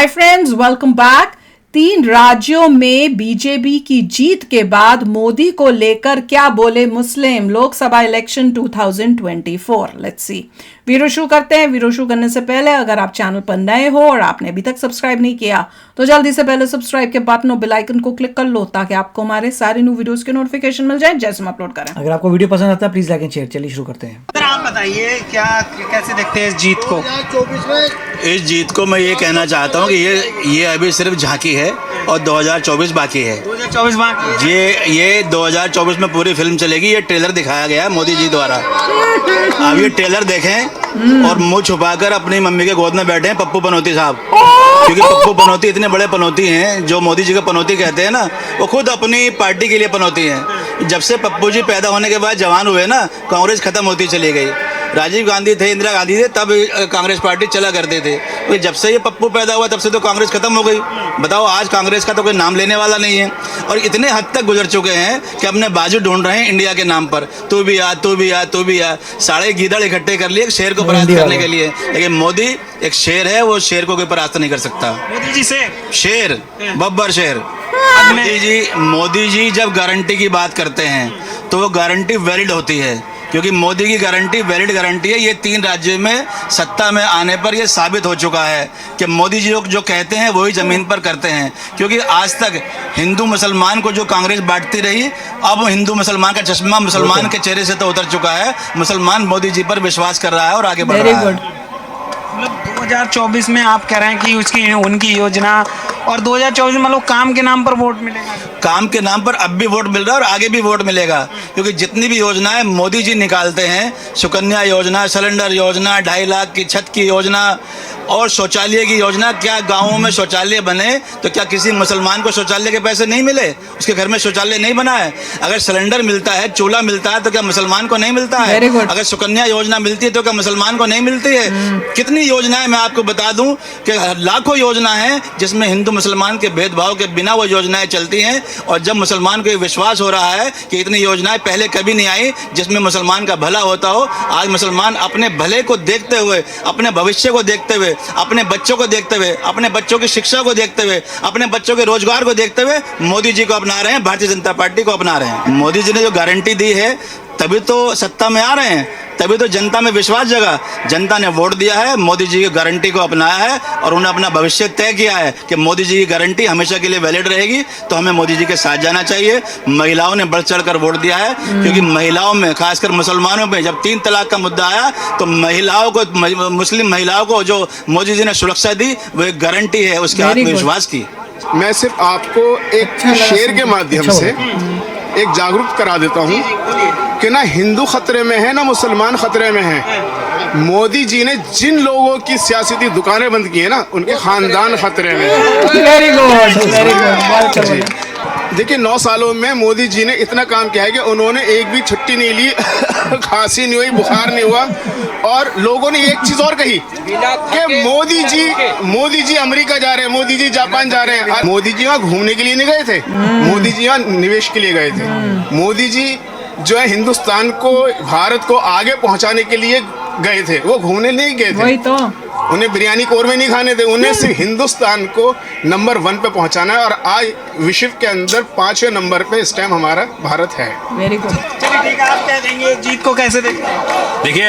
Hi friends, welcome back. 3 राज्यों में BJP की जीत के बाद मोदी को लेकर क्या बोले मुस्लिम? Lok Sabha election 2024। Let's see. Video शुरू करते हैं। वीडियो शुरू करने से पहले अगर आप चैनल पर नए हो और आपने अभी तक सब्सक्राइब नहीं किया तो जल्दी से पहले सब्सक्राइब के बटन और बेल आइकन को क्लिक कर लो ताकि आपको हमारे सारे न्यू वीडियोस के नोटिफिकेशन मिल जाए जैसे हम अपलोड करें। अगर आपको वीडियो पसंद आता है प्लीज लाइक एंड शेयर। चलिए शुरू करते हैं। सर आप बताइए क्या कैसे देखते हैं इस जीत को? इस जीत को मैं ये कहना चाहता हूँ कि ये अभी सिर्फ झांकी है और 2024 बाकी है। 2024 बाकी है। ये 2024 में पूरी फिल्म चलेगी। ये ट्रेलर दिखाया गया है मोदी जी द्वारा। अब ये ट्रेलर देखें और मुंह छुपाकर अपनी मम्मी के गोद में बैठे हैं पप्पू पनौती साहब, क्योंकि पप्पू पनौती इतने बड़े पनौती हैं, जो मोदी जी का पनौती कहते हैं ना, वो खुद अपनी पार्टी के लिए पनौती हैं। जब से पप्पू जी पैदा होने के बाद जवान हुए ना, कांग्रेस खत्म होती चली गई। राजीव गांधी थे, इंदिरा गांधी थे, तब कांग्रेस पार्टी चला करते थे। तो जब से ये पप्पू पैदा हुआ तब से तो कांग्रेस खत्म हो गई। बताओ, आज कांग्रेस का तो कोई नाम लेने वाला नहीं है। और इतने हद तक गुजर चुके हैं कि अपने बाजू ढूंढ रहे हैं इंडिया के नाम पर। तू भी आ, तू भी आ, तू भी आ। सारे गीदड़ इकट्ठे कर लिए शेर को परास्त करने के लिए। लेकिन मोदी एक शेर है, वो शेर को कोई परास्त नहीं कर सकता। मोदी जी से शेर, बब्बर शेर। मोदी जी जब गारंटी की बात करते हैं तो वो गारंटी वैलिड होती है, क्योंकि मोदी की गारंटी वैलिड गारंटी है। ये 3 राज्यों में सत्ता में आने पर ये साबित हो चुका है कि मोदी जी जो कहते हैं वही ज़मीन पर करते हैं। क्योंकि आज तक हिंदू मुसलमान को जो कांग्रेस बांटती रही, अब हिंदू मुसलमान का चश्मा मुसलमान के चेहरे से तो उतर चुका है। मुसलमान मोदी जी पर विश्वास कर रहा है और आगे बढ़ रहा है। मतलब 2024 में आप कह रहे हैं कि उनकी योजना, और 2024 में मतलब काम के नाम पर वोट मिलेगा? काम के नाम पर अब भी वोट मिल रहा है और आगे भी वोट मिलेगा, क्योंकि जितनी भी योजनाएं मोदी जी निकालते हैं, सुकन्या योजना, सिलेंडर योजना, 2.5 लाख की छत की योजना और शौचालय की योजना, क्या गाँवों में शौचालय बने तो क्या किसी मुसलमान को शौचालय के पैसे नहीं मिले? उसके घर में शौचालय नहीं बना है? अगर सिलेंडर मिलता है, चूल्हा मिलता है, तो क्या मुसलमान को नहीं मिलता है? अगर सुकन्या योजना मिलती है तो क्या मुसलमान को नहीं मिलती है? कितनी योजनाएं मैं आपको बता दूं कि लाखों योजना है जिसमें हिंदू मुसलमान के भेदभाव के बिना वो योजनाएं चलती हैं। और जब मुसलमान को ये विश्वास हो रहा है कि इतनी योजनाएं पहले कभी नहीं आई जिसमें मुसलमान का भला होता हो, आज मुसलमान अपने भले को देखते हुए, अपने भविष्य को देखते हुए, अपने बच्चों को देखते हुए, अपने बच्चों की शिक्षा को देखते हुए, अपने बच्चों के रोजगार को देखते हुए मोदी जी को अपना रहे हैं, भारतीय जनता पार्टी को अपना रहे हैं। मोदी जी ने जो गारंटी दी है तभी तो सत्ता में आ रहे हैं, तभी तो जनता में विश्वास जगा। जनता ने वोट दिया है, मोदी जी की गारंटी को अपनाया है और उन्हें अपना भविष्य तय किया है कि मोदी जी की गारंटी हमेशा के लिए वैलिड रहेगी, तो हमें मोदी जी के साथ जाना चाहिए। महिलाओं ने बढ़ चढ़ कर वोट दिया है, क्योंकि महिलाओं में, खासकर मुसलमानों में, जब 3 तलाक का मुद्दा आया तो महिलाओं को, मुस्लिम महिलाओं को जो मोदी जी ने सुरक्षा दी, वो एक गारंटी है उसके आत्मविश्वास की। मैं सिर्फ आपको एक शेर के माध्यम से एक जागरूक करा देता हूँ कि ना हिंदू खतरे में है ना मुसलमान खतरे में है। मोदी जी ने जिन लोगों की सियासती दुकानें बंद की है ना, उनके खानदान खतरे में है। Very good, very good. देखिए 9 सालों में मोदी जी ने इतना काम किया है कि उन्होंने एक भी छुट्टी नहीं ली, खांसी नहीं हुई, बुखार नहीं हुआ। और लोगों ने एक चीज और कही कि मोदी जी अमेरिका जा रहे हैं, मोदी जी जापान जा रहे हैं। मोदी जी वहाँ घूमने के लिए नहीं गए थे, मोदी जी वहाँ निवेश के लिए गए थे। मोदी जी जो है हिंदुस्तान को, भारत को आगे पहुंचाने के लिए गए थे, वो घूमने नहीं गए थे। वही तो। उन्हें बिरयानी कौरमे नहीं खाने थे, उन्हें सिर्फ हिंदुस्तान को नंबर 1 पे पहुंचाना है। और आज विश्व के अंदर 5वें नंबर पे इस टाइम हमारा भारत है। Very good. चलिए ठीक है, आप क्या देंगे जीत को, कैसे देखते हैं? देखिए,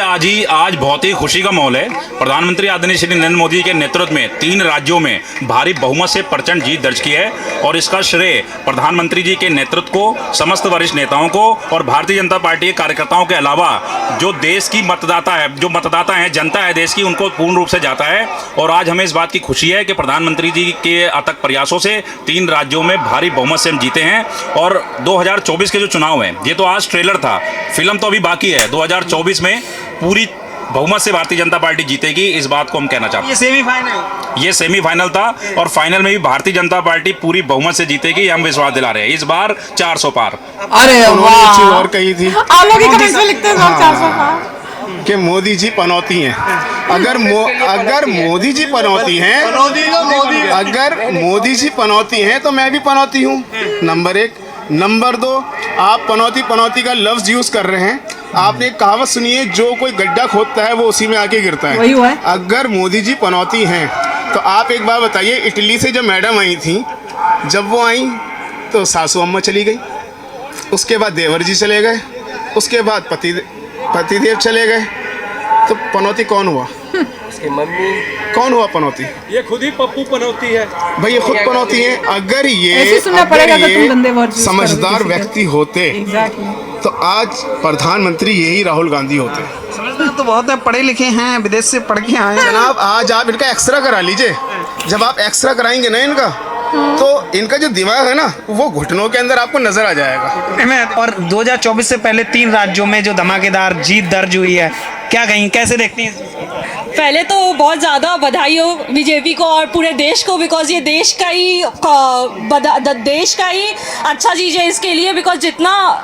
आज बहुत ही खुशी का माहौल है। प्रधानमंत्री आदरणीय श्री नरेंद्र मोदी के नेतृत्व में 3 राज्यों में भारी बहुमत से प्रचंड जीत दर्ज की है और इसका श्रेय प्रधानमंत्री जी के नेतृत्व को, समस्त वरिष्ठ नेताओं को और भारतीय जनता पार्टी के कार्यकर्ताओं के अलावा जो देश की मतदाता है, जो मतदाता हैं, जनता है देश की, उनको पूर्ण रूप से जाता है। और आज हमें इस बात की खुशी है कि प्रधानमंत्री जी के अथक प्रयासों से 3 राज्यों में भारी बहुमत से हम जीते हैं। और 2024 के जो चुनाव हैं, ये तो आज ट्रेलर था, फिल्म तो अभी बाकी है। 2024 में पूरी बहुमत से भारतीय जनता पार्टी जीतेगी, इस बात को हम कहना चाहते हैं। ये सेमीफाइनल था और फाइनल में भी भारतीय जनता पार्टी पूरी बहुमत से जीतेगी, हम विश्वास दिला रहे हैं। इस बार 400 पार। अरे वाह, चीज और कही थी, आप लोग ही कमेंट्स में लिखते हैं 400 पार कि मोदी जी पनौती हैं। अगर मोदी जी पनौती हैं, अगर मोदी जी पनौती हैं तो मैं भी पनौती हूँ, नंबर 1। नंबर 2, आप पनौती का लफ्ज यूज कर रहे हैं। आपने एक कहावत सुनी है, जो कोई गड्ढा खोदता है वो उसी में आके गिरता है। वही हुआ है। अगर मोदी जी पनौती हैं तो आप एक बात बताइए, इटली से जब मैडम आई थी, जब वो आई तो सासू अम्मा चली गई, उसके बाद देवर जी चले गए, उसके बाद पतिदेव चले गए, तो पनौती कौन हुआ? उसकी मम्मी कौन हुआ पनौती? ये खुद ही पप्पू पनौती है भाई, ये खुद पनौती है। अगर ऐसे सुनना पड़ेगा तो तुम गंदे वर्ड यूज करोगे समझदार किसी के। व्यक्ति होते तो आज प्रधानमंत्री यही राहुल गांधी होते। समझदार तो बहुत है, पढ़े लिखे हैं, विदेश से पढ़ के आए हैं। जनाब, आज आप इनका एक्सरा करा लीजिए। जब आप एक्सरा कराएंगे ना इनका, तो इनका जो दिमाग है ना, वो घुटनों के अंदर आपको नजर आ जाएगा। और 2024 से पहले 3 राज्यों में जो धमाकेदार जीत दर्ज हुई है, क्या कहीं, कैसे देखती हैं? पहले तो बहुत ज़्यादा बधाई हो बीजेपी को और पूरे देश को, बिकॉज ये देश का ही अच्छा चीज़ है इसके लिए, बिकॉज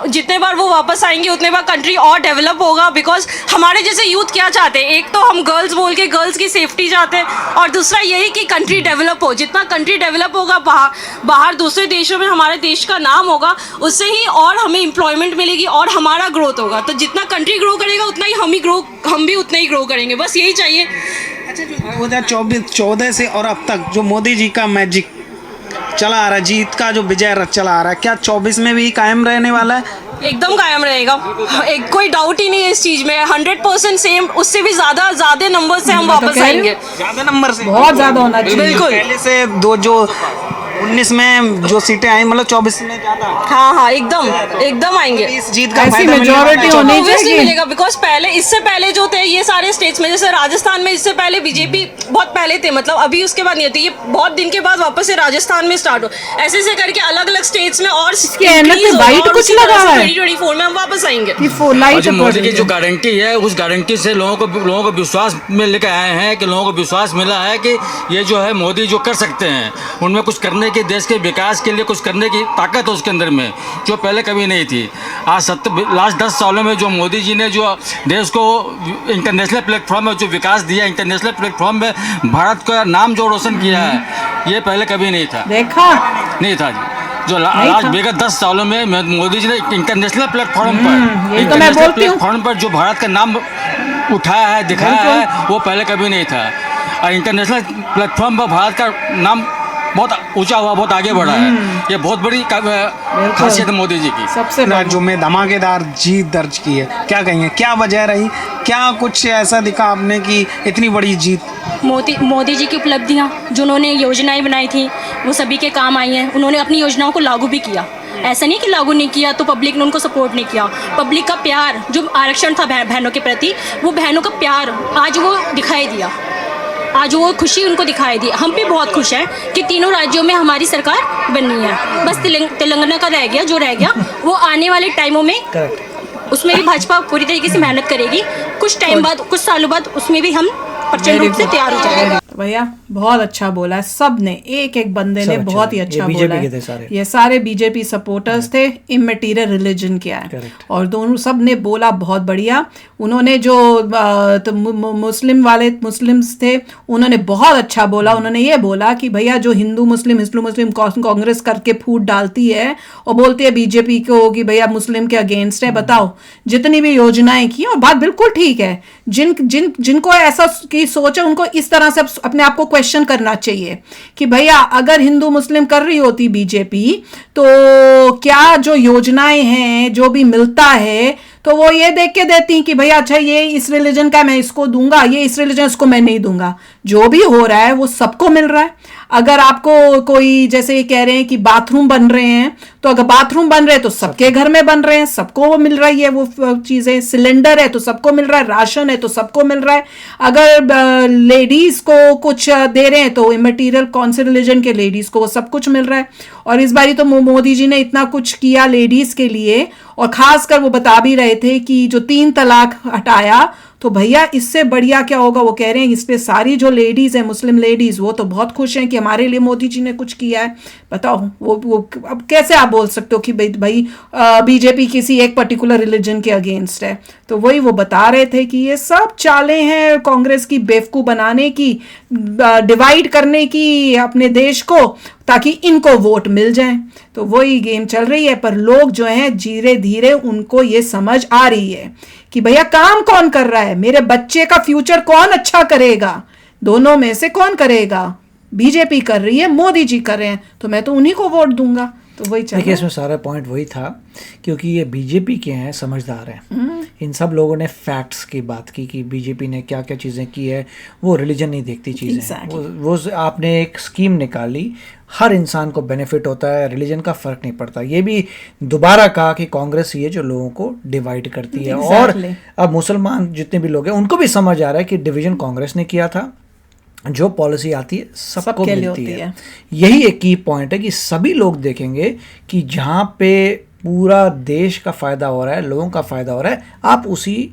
जितने बार वो वापस आएंगे उतने बार कंट्री और डेवलप होगा। बिकॉज हमारे जैसे यूथ क्या चाहते हैं, एक तो हम गर्ल्स बोल के गर्ल्स की सेफ्टी चाहते हैं, और दूसरा यही कि कंट्री डेवलप हो। जितना कंट्री डेवलप होगा, बाहर दूसरे देशों में हमारे देश का नाम होगा, उससे ही और हमें एम्प्लॉयमेंट मिलेगी और हमारा ग्रोथ होगा। तो जितना कंट्री ग्रो करेगा उतना ही हम भी उतना ही ग्रो करेंगे, बस यही चाहिए। अच्छा, जो 2014 से और अब तक जो मोदी जी का मैजिक चला आ रहा है, जीत का जो विजय रथ चला आ रहा है, क्या 24 में भी कायम रहने वाला है? एकदम कायम रहेगा, एक कोई डाउट ही नहीं है इस चीज़ में। 100% सेम, उससे भी ज़्यादा नंबर से हम वापस आएंगे। ज्यादा नंबर से, बहुत ज्यादा होना चाहिए। बिल्कुल। पहले से जो 19 में जो सीटें आई, मतलब 24 में ज्यादा। हाँ, एकदम आएंगे। इस जीत का ऐसी फायदा मिलने वाला मेजॉरिटी है। होनी Obviously चाहिए। मिलेगा, बिकॉज इससे पहले जो थे ये सारे स्टेट्स में, जैसे राजस्थान में इससे पहले बीजेपी बहुत पहले थे, मतलब अभी उसके बाद नहीं होती, ये बहुत दिन के बाद वापस से राजस्थान में स्टार्ट हो, ऐसे करके अलग अलग स्टेट्स में और एनक पे वाइट कुछ लगा हुआ है। 2024 में हम वापस आएंगे। और जो मोदी की जो गारंटी है, उस गारंटी से लोगों को विश्वास में लेकर आए हैं कि लोगों को विश्वास मिला है कि ये जो है मोदी जो कर सकते हैं, उनमें कुछ करने की, देश के विकास के लिए कुछ करने की ताकत है उसके अंदर में, जो पहले कभी नहीं थी। आज लास्ट 10 सालों में जो मोदी जी ने जो देश को इंटरनेशनल प्लेटफॉर्म में जो विकास दिया, इंटरनेशनल प्लेटफॉर्म में भारत का नाम जो रोशन किया है, ये पहले कभी नहीं था, देखा नहीं था जी। जो लास्ट विगत 10 सालों में मोदी जी ने इंटरनेशनल प्लेटफॉर्म पर जो भारत का नाम उठाया है, दिखाया है, वो पहले कभी नहीं था। और इंटरनेशनल प्लेटफॉर्म पर भारत का नाम बहुत ऊंचा हुआ, बहुत आगे बढ़ा है। ये बहुत बड़ी खासियत है मोदी जी की। सबसे राज्यों में धमाकेदार जीत दर्ज की है, क्या कहेंगे, क्या वजह रही, क्या कुछ ऐसा दिखा आपने कि इतनी बड़ी जीत? मोदी जी की उपलब्धियाँ, जो उन्होंने योजनाएं बनाई थी, वो सभी के काम आई हैं। उन्होंने अपनी योजनाओं को लागू भी किया, ऐसा नहीं कि लागू नहीं किया तो पब्लिक ने उनको सपोर्ट नहीं किया। पब्लिक का प्यार, जो आरक्षण था बहनों के प्रति, वो बहनों का प्यार आज वो दिखाई दिया, आज वो खुशी उनको दिखाई दी। हम भी बहुत खुश हैं कि तीनों राज्यों में हमारी सरकार बननी है। बस तेलंगाना का रह गया, वो आने वाले टाइमों में उसमें भी भाजपा पूरी तरीके से मेहनत करेगी। कुछ टाइम बाद, कुछ सालों बाद उसमें भी हम प्रचंड रूप से तैयार हो जाएंगे। भैया बहुत अच्छा बोला है, सब ने, एक बंदे ने बहुत ही अच्छा बोला है। ये सारे बीजेपी सपोर्टर्स थे। इमैटीरियल रिलीजन क्या है, और दोनों सब ने बोला बहुत बढ़िया। उन्होंने जो तो मुस्लिम्स थे, उन्होंने बहुत अच्छा बोला। उन्होंने ये बोला कि भैया जो हिंदू मुस्लिम कांग्रेस करके फूट डालती है और बोलती है बीजेपी को कि भैया मुस्लिम के अगेंस्ट है, बताओ जितनी भी योजनाएं की, और बात बिल्कुल ठीक है। जिनको ऐसा की सोच है, उनको इस तरह से अपने आप को क्वेश्चन करना चाहिए कि भैया अगर हिंदू मुस्लिम कर रही होती बीजेपी, तो क्या जो योजनाएं हैं, जो भी मिलता है, तो वो ये देख के देती कि भैया अच्छा ये इस रिलीजन का मैं इसको दूंगा, ये इस रिलीजन इसको मैं नहीं दूंगा। जो भी हो रहा है वो सबको मिल रहा है। अगर आपको कोई, जैसे ये कह रहे हैं कि बाथरूम बन रहे हैं, तो अगर बाथरूम बन रहे हैं तो सबके घर में बन रहे हैं, सबको वो मिल रही है वो चीजें। सिलेंडर है तो सबको मिल रहा है, राशन है तो सबको मिल रहा है। अगर लेडीज को कुछ दे रहे हैं तो इमैटीरियल कौन से रिलीजन के लेडीज को वो सब कुछ मिल रहा है। और इस बारी तो मोदी जी ने इतना कुछ किया लेडीज के लिए, और खासकर वो बता भी रहे थे कि जो 3 तलाक हटाया, तो भैया इससे बढ़िया क्या होगा। वो कह रहे हैं इस पे सारी जो लेडीज है, मुस्लिम लेडीज, वो तो बहुत खुश हैं कि हमारे लिए मोदी जी ने कुछ किया है। बताओ वो अब कैसे आप बोल सकते हो कि भाई बीजेपी किसी एक पर्टिकुलर रिलीजन के अगेंस्ट है। तो वही वो बता रहे थे कि ये सब चालें हैं कांग्रेस की बेवकूफ बनाने की, डिवाइड करने की अपने देश को, ताकि इनको वोट मिल जाए। तो वही गेम चल रही है। पर लोग जो हैं धीरे धीरे उनको ये समझ आ रही है कि भैया काम कौन कर रहा है, मेरे बच्चे का फ्यूचर कौन अच्छा करेगा, दोनों में से कौन करेगा। बीजेपी कर रही है, मोदी जी कर रहे हैं, तो मैं तो उन्हीं को वोट दूंगा। तो वही देखिए इसमें सारा पॉइंट वही था, क्योंकि ये बीजेपी के हैं, समझदार हैं। इन सब लोगों ने फैक्ट्स की बात की कि बीजेपी ने क्या क्या चीज़ें की है, वो रिलीजन नहीं देखती चीज़ें। Exactly. वो आपने एक स्कीम निकाली, हर इंसान को बेनिफिट होता है, रिलीजन का फ़र्क नहीं पड़ता। ये भी दोबारा कहा कि कांग्रेस ही है जो लोगों को डिवाइड करती है। Exactly. और अब मुसलमान जितने भी लोग हैं उनको भी समझ आ रहा है कि डिवीज़न कांग्रेस ने किया था, जो पॉलिसी आती है सबको सबके लिए मिलती होती है। यही एक की पॉइंट है कि सभी लोग देखेंगे कि जहाँ पे पूरा देश का फ़ायदा हो रहा है, लोगों का फ़ायदा हो रहा है, आप उसी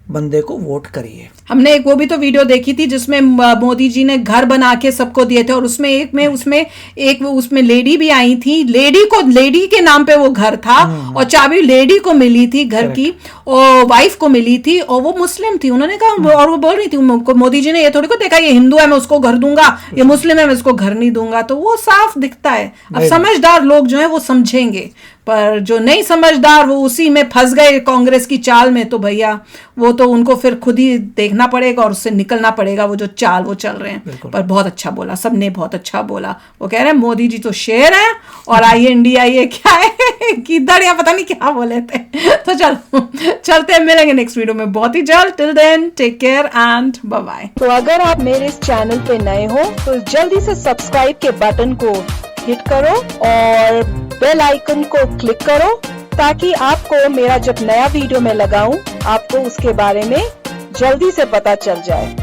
बंदे को वोट करिए। हमने एक वो भी तो वीडियो देखी थी जिसमें मोदी जी ने घर बना के सबको दिए थे, और उसमें लेडी भी आई थी, लेडी के नाम पे वो घर था, और चाबी लेडी को मिली थी घर की, और वाइफ को मिली थी, और वो मुस्लिम थी। उन्होंने कहा, और वो बोल रही थी मोदी जी ने ये थोड़ी को देखा ये हिंदू है मैं उसको घर दूंगा, ये मुस्लिम है मैं उसको घर नहीं दूंगा। तो वो साफ दिखता है। अब समझदार लोग जो है वो समझेंगे, पर जो नहीं समझदार वो उसी में फंस गए कांग्रेस की चाल में। तो भैया वो तो उनको फिर खुद ही देखना पड़ेगा और उससे निकलना पड़ेगा, वो जो चाल वो चल रहे हैं। पर बहुत अच्छा बोला, सबने बहुत अच्छा बोला। वो कह रहे हैं मोदी जी तो शेर है, और इंडिया ये क्या है किधर, या पता नहीं क्या बोले थे। तो चलो चलते हैं, मिलेंगे नेक्स्ट वीडियो में बहुत ही जल्द। Till then take care and bye bye. तो अगर आप मेरे इस चैनल पे नए हो तो जल्दी से सब्सक्राइब के बटन को हिट करो और बेल आइकन को क्लिक करो, ताकि आपको मेरा जब नया वीडियो मैं लगाऊं आपको उसके बारे में जल्दी से पता चल जाए।